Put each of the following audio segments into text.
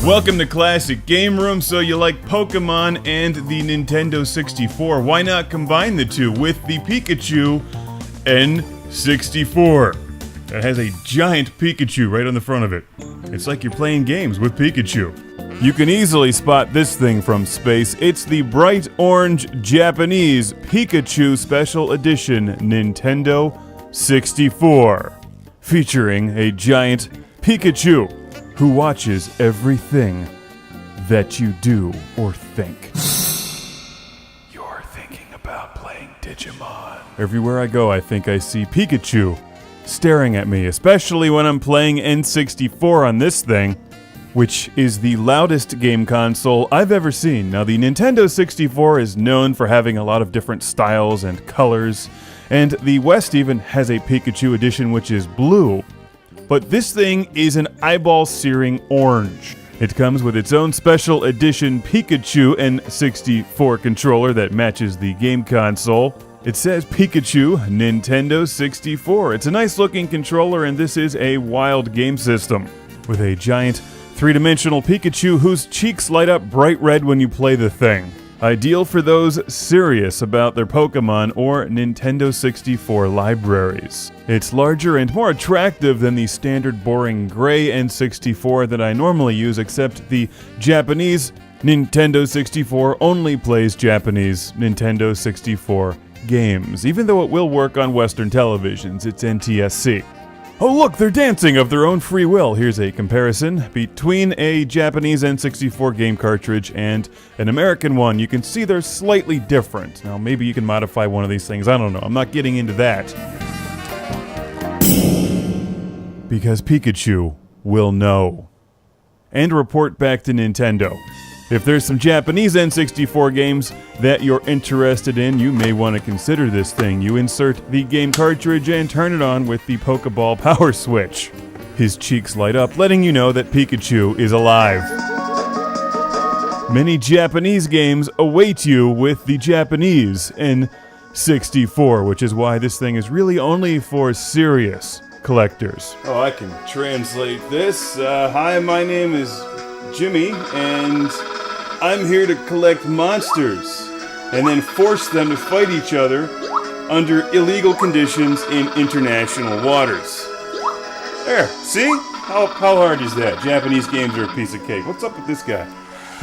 Welcome to Classic Game Room. So you like Pokemon and the Nintendo 64. Why not combine the two with the Pikachu N64? It has a giant Pikachu right on the front of it. It's like you're playing games with Pikachu. You can easily spot this thing from space. It's the bright orange Japanese Pikachu Special Edition Nintendo 64. Featuring a giant Pikachu who watches everything that you do or think. You're thinking about playing Digimon. Everywhere I go, I think I see Pikachu staring at me, especially when I'm playing N64 on this thing, which is the loudest game console I've ever seen. Now, the Nintendo 64 is known for having a lot of different styles and colors, and the West even has a Pikachu edition which is blue. But this thing is an eyeball-searing orange. It comes with its own special edition Pikachu N64 controller that matches the game console. It says Pikachu Nintendo 64. It's a nice-looking controller, and this is a wild game system with a giant three-dimensional Pikachu whose cheeks light up bright red when you play the thing. Ideal for those serious about their Pokemon or Nintendo 64 libraries. It's larger and more attractive than the standard boring gray N64 that I normally use, except the Japanese Nintendo 64 only plays Japanese Nintendo 64 games, even though it will work on Western televisions. It's NTSC. Oh look, they're dancing of their own free will. Here's a comparison between a Japanese N64 game cartridge and an American one. You can see they're slightly different. Now maybe you can modify one of these things, I don't know. I'm not getting into that. Because Pikachu will know. And report back to Nintendo. If there's some Japanese N64 games that you're interested in, you may want to consider this thing. You insert the game cartridge and turn it on with the Pokeball power switch. His cheeks light up, letting you know that Pikachu is alive. Many Japanese games await you with the Japanese N64, which is why this thing is really only for serious collectors. Oh, I can translate this. Hi, my name is Jimmy, and I'm here to collect monsters and then force them to fight each other under illegal conditions in international waters. There, see? How hard is that? Japanese games are a piece of cake. What's up with this guy?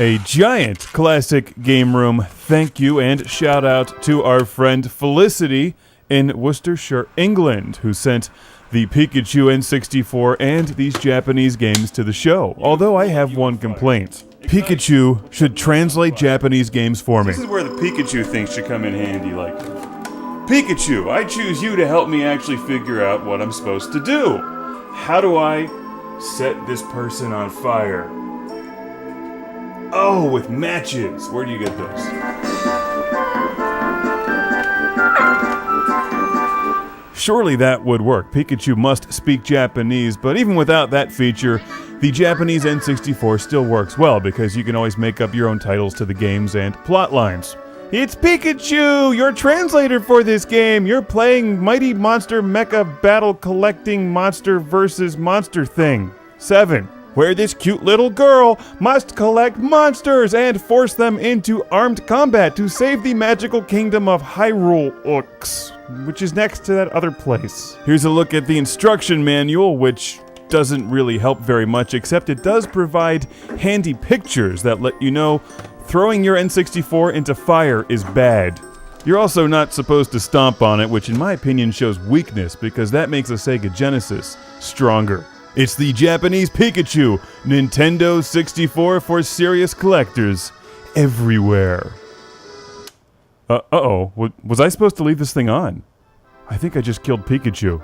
A giant Classic Game Room thank you and shout out to our friend Felicity in Worcestershire, England, who sent the Pikachu N64 and these Japanese games to the show. Although I have one complaint. Pikachu should translate Japanese games for me. This is where the Pikachu thing should come in handy, like, Pikachu, I choose you to help me actually figure out what I'm supposed to do. How do I set this person on fire? Oh, with matches. Where do you get those? Surely that would work. Pikachu must speak Japanese, but even without that feature, the Japanese N64 still works well because you can always make up your own titles to the games and plot lines. It's Pikachu, your translator for this game. You're playing Mighty Monster Mecha Battle Collecting Monster vs. Monster Thing 7, where this cute little girl must collect monsters and force them into armed combat to save the magical kingdom of Hyrule, which is next to that other place. Here's a look at the instruction manual, which doesn't really help very much, except it does provide handy pictures that let you know throwing your N64 into fire is bad. You're also not supposed to stomp on it, which in my opinion shows weakness, because that makes a Sega Genesis stronger. It's the Japanese Pikachu Nintendo 64 for serious collectors everywhere. Uh-oh, was I supposed to leave this thing on? I think I just killed Pikachu.